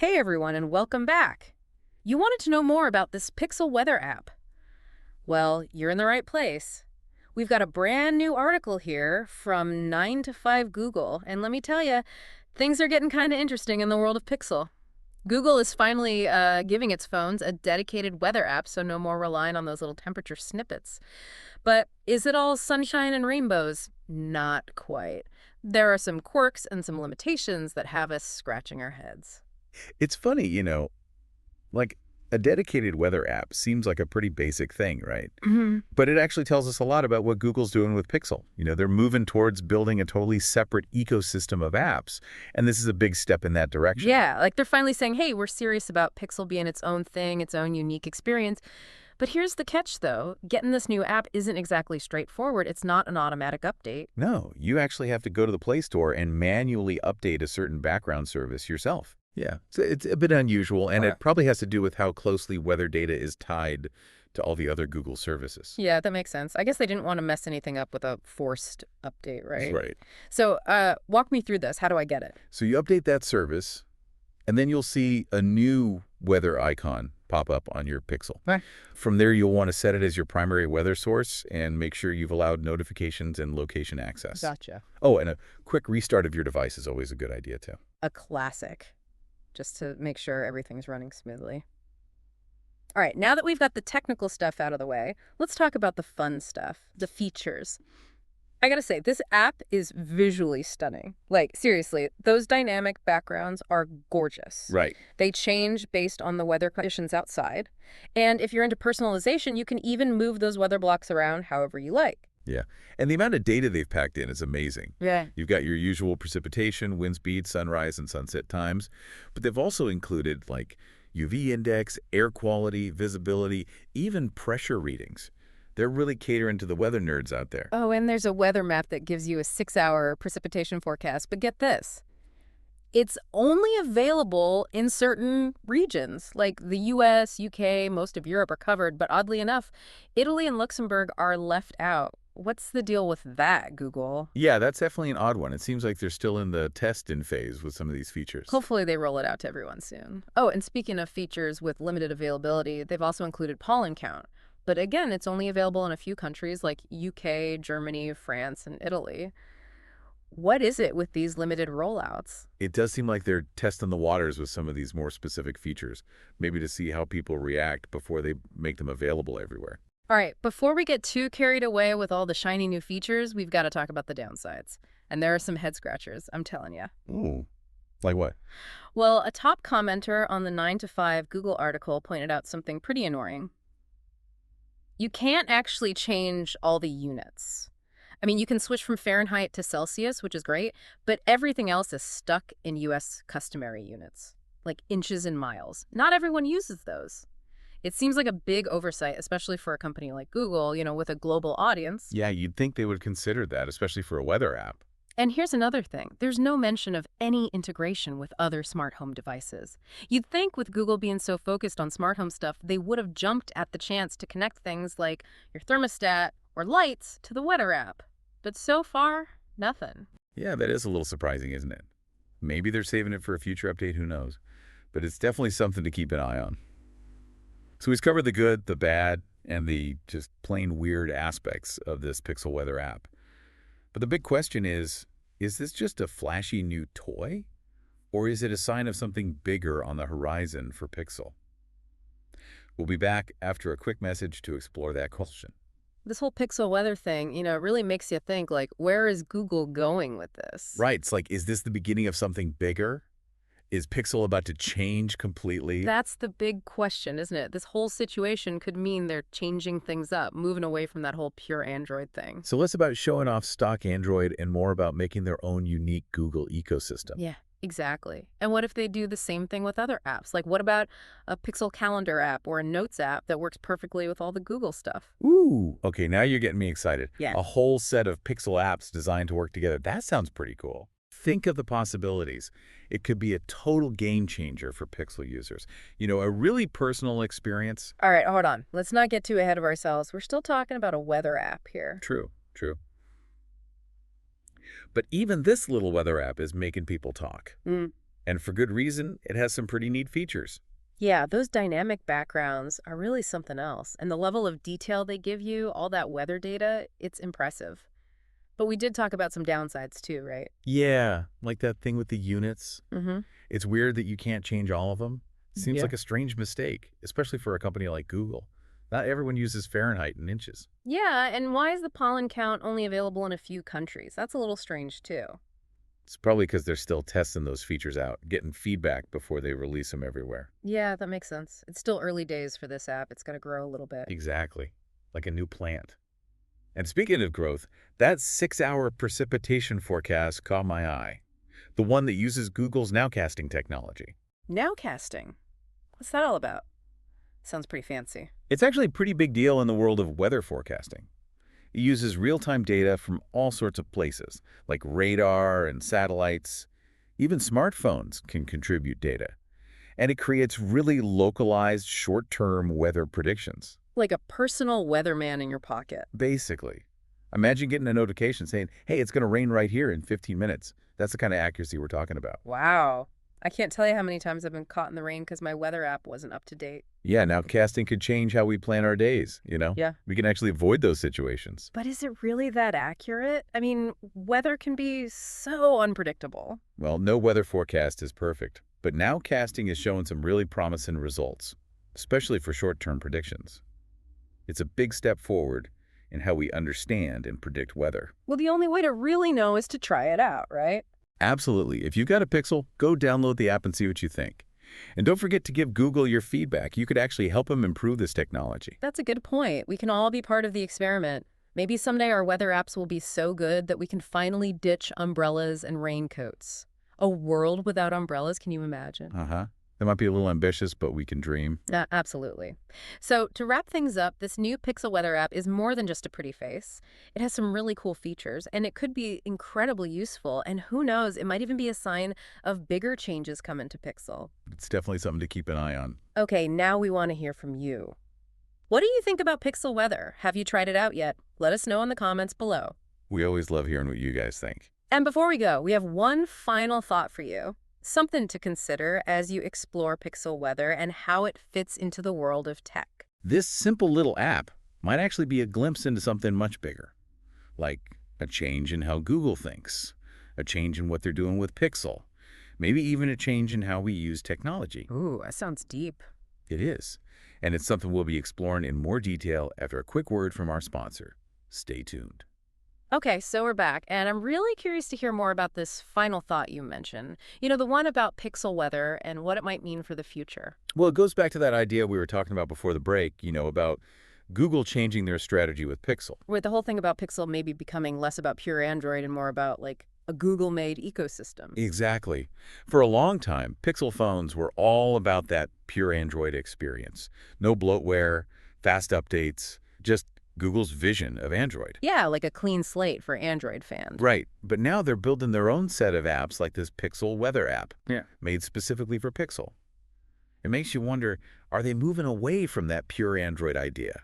Hey everyone, and welcome back. You wanted to know more about this Pixel Weather app. Well, you're in the right place. We've got a brand new article here from 9 to 5 Google, and let me tell you, things are getting kind of interesting in the world of Pixel. Google is finally giving its phones a dedicated weather app, so no more relying on those little temperature snippets. But is it all sunshine and rainbows? Not quite. There are some quirks and some limitations that have us scratching our heads. It's funny, like a dedicated weather app seems like a pretty basic thing, right? But it actually tells us a lot about what Google's doing with Pixel. They're moving towards building a totally separate ecosystem of apps, and this is a big step in that direction. Yeah, like they're finally saying, hey, we're serious about Pixel being its own thing, its own unique experience. But here's the catch, though. Getting this new app isn't exactly straightforward. It's not an automatic update. No, you actually have to go to the Play Store and manually update a certain background service yourself. Yeah, so it's a bit unusual, and Okay. it probably has to do with how closely weather data is tied to all the other Google services. Yeah, that makes sense. I guess they didn't want to mess anything up with a forced update, right? Right. So walk me through this. How do I get it? So you update that service, and then you'll see a new weather icon pop up on your Pixel. Okay. From there, you'll want to set it as your primary weather source and make sure you've allowed notifications and location access. Gotcha. Oh, and a quick restart of your device is always a good idea, too. A classic, just to make sure everything's running smoothly. All right, now that we've got the technical stuff out of the way, let's talk about the fun stuff, the features. I gotta say, this app is visually stunning. Like, seriously, those dynamic backgrounds are gorgeous. Right. They change based on the weather conditions outside. And if you're into personalization, you can even move those weather blocks around however you like. Yeah. And the amount of data they've packed in is amazing. Yeah. You've got your usual precipitation, wind speed, sunrise and sunset times, but they've also included like UV index, air quality, visibility, even pressure readings. They're really catering to the weather nerds out there. Oh, and there's a weather map that gives you a 6-hour precipitation forecast. But get this. It's only available in certain regions, like the US, UK, most of Europe are covered, but oddly enough, Italy and Luxembourg are left out. What's the deal with that, Google? Yeah, that's definitely an odd one. It seems like they're still in the test-in phase with some of these features. Hopefully they roll it out to everyone soon. Oh, and speaking of features with limited availability, they've also included pollen count. But again, it's only available in a few countries like UK, Germany, France, and Italy. What is it with these limited rollouts? It does seem like they're testing the waters with some of these more specific features, maybe to see how people react before they make them available everywhere. All right, before we get too carried away with all the shiny new features, we've got to talk about the downsides. And there are some head scratchers, I'm telling you. Ooh. Like what? Well, a top commenter on the 9 to 5 Google article pointed out something pretty annoying. You can't actually change all the units. I mean, you can switch from Fahrenheit to Celsius, which is great, but everything else is stuck in US customary units, like inches and miles. Not everyone uses those. It seems like a big oversight, especially for a company like Google, with a global audience. Yeah, you'd think they would consider that, especially for a weather app. And here's another thing. There's no mention of any integration with other smart home devices. You'd think with Google being so focused on smart home stuff, they would have jumped at the chance to connect things like your thermostat or lights to the weather app. But so far, nothing. Yeah, that is a little surprising, isn't it? Maybe they're saving it for a future update, who knows? But it's definitely something to keep an eye on. So we've covered the good, the bad, and the just plain weird aspects of this Pixel Weather app. But the big question is this just a flashy new toy? Or is it a sign of something bigger on the horizon for Pixel? We'll be back after a quick message to explore that question. This whole Pixel weather thing, it really makes you think, like, where is Google going with this? Right, it's like, is this the beginning of something bigger? Is Pixel about to change completely? That's the big question, isn't it? This whole situation could mean they're changing things up, moving away from that whole pure Android thing. So less about showing off stock Android and more about making their own unique Google ecosystem. Yeah, exactly. And what if they do the same thing with other apps? Like, what about a Pixel Calendar app or a Notes app that works perfectly with all the Google stuff? Ooh, okay, now you're getting me excited. Yeah. A whole set of Pixel apps designed to work together. That sounds pretty cool. Think of the possibilities. It could be a total game changer for Pixel users. A really personal experience. All right, hold on. Let's not get too ahead of ourselves. We're still talking about a weather app here. True, true. But even this little weather app is making people talk. And for good reason, it has some pretty neat features. Yeah, those dynamic backgrounds are really something else. And the level of detail they give you, all that weather data, it's impressive. But we did talk about some downsides too, right? Yeah, like that thing with the units. Mm-hmm. It's weird that you can't change all of them. Seems Yeah. like a strange mistake, especially for a company like Google. Not everyone uses Fahrenheit and inches. Yeah, and why is the pollen count only available in a few countries? That's a little strange too. It's probably because they're still testing those features out, getting feedback before they release them everywhere. Yeah, that makes sense. It's still early days for this app. It's got to grow a little bit. Exactly. Like a new plant. And speaking of growth, that 6-hour precipitation forecast caught my eye. The one that uses Google's nowcasting technology. Nowcasting. What's that all about? Sounds pretty fancy. It's actually a pretty big deal in the world of weather forecasting. It uses real-time data from all sorts of places, like radar and satellites. Even smartphones can contribute data. And it creates really localized short-term weather predictions. Like a personal weatherman in your pocket. Basically. Imagine getting a notification saying, hey, it's going to rain right here in 15 minutes. That's the kind of accuracy we're talking about. Wow. I can't tell you how many times I've been caught in the rain because my weather app wasn't up to date. Yeah, now casting could change how we plan our days, you know? Yeah. We can actually avoid those situations. But is it really that accurate? I mean, weather can be so unpredictable. Well, no weather forecast is perfect, but now casting is showing some really promising results, especially for short-term predictions. It's a big step forward in how we understand and predict weather. Well, the only way to really know is to try it out, right? Absolutely. If you've got a Pixel, go download the app and see what you think. And don't forget to give Google your feedback. You could actually help them improve this technology. That's a good point. We can all be part of the experiment. Maybe someday our weather apps will be so good that we can finally ditch umbrellas and raincoats. A world without umbrellas, can you imagine? Uh-huh. That might be a little ambitious, but we can dream. Absolutely. So to wrap things up, this new Pixel Weather app is more than just a pretty face. It has some really cool features, and it could be incredibly useful. And who knows, it might even be a sign of bigger changes coming to Pixel. It's definitely something to keep an eye on. Okay, now we want to hear from you. What do you think about Pixel Weather? Have you tried it out yet? Let us know in the comments below. We always love hearing what you guys think. And before we go, we have one final thought for you. Something to consider as you explore Pixel Weather and how it fits into the world of tech. This simple little app might actually be a glimpse into something much bigger, like a change in how Google thinks, a change in what they're doing with Pixel, maybe even a change in how we use technology. Ooh, that sounds deep. It is, and it's something we'll be exploring in more detail after a quick word from our sponsor. Stay tuned. Okay, so we're back, and I'm really curious to hear more about this final thought you mentioned. You know, the one about Pixel Weather and what it might mean for the future. Well, it goes back to that idea we were talking about before the break, about Google changing their strategy with Pixel. With the whole thing about Pixel maybe becoming less about pure Android and more about, like, a Google-made ecosystem. Exactly. For a long time, Pixel phones were all about that pure Android experience. No bloatware, fast updates, just Google's vision of Android. Yeah, like a clean slate for Android fans. Right, but now they're building their own set of apps like this Pixel Weather app, made specifically for Pixel. It makes you wonder, are they moving away from that pure Android idea?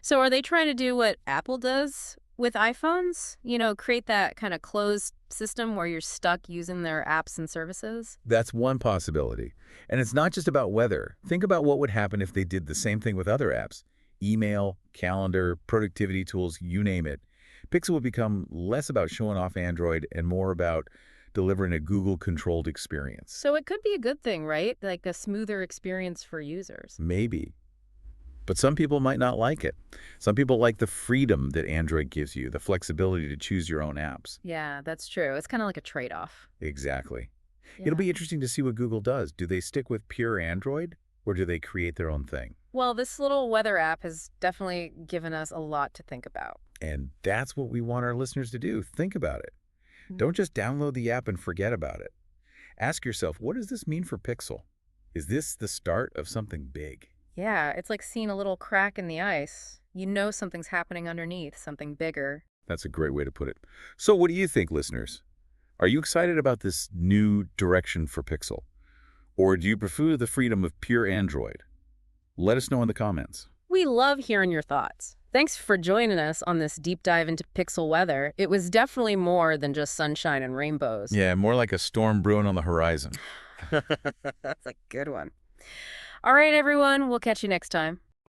So are they trying to do what Apple does with iPhones? You know, create that kind of closed system where you're stuck using their apps and services? That's one possibility. And it's not just about weather. Think about what would happen if they did the same thing with other apps. Email, calendar, productivity tools, you name it. Pixel would become less about showing off Android and more about delivering a Google-controlled experience. So it could be a good thing, right? Like a smoother experience for users. Maybe. But some people might not like it. Some people like the freedom that Android gives you, the flexibility to choose your own apps. Yeah, that's true. It's kind of like a trade-off. Exactly. Yeah. It'll be interesting to see what Google does. Do they stick with pure Android, or do they create their own thing? Well, this little weather app has definitely given us a lot to think about. And that's what we want our listeners to do. Think about it. Don't just download the app and forget about it. Ask yourself, what does this mean for Pixel? Is this the start of something big? Yeah, it's like seeing a little crack in the ice. You know something's happening underneath, something bigger. That's a great way to put it. So what do you think, listeners? Are you excited about this new direction for Pixel? Or do you prefer the freedom of pure Android? Let us know in the comments. We love hearing your thoughts. Thanks for joining us on this deep dive into pixel weather. It was definitely more than just sunshine and rainbows. Yeah, more like a storm brewing on the horizon. That's a good one. All right, everyone. We'll catch you next time.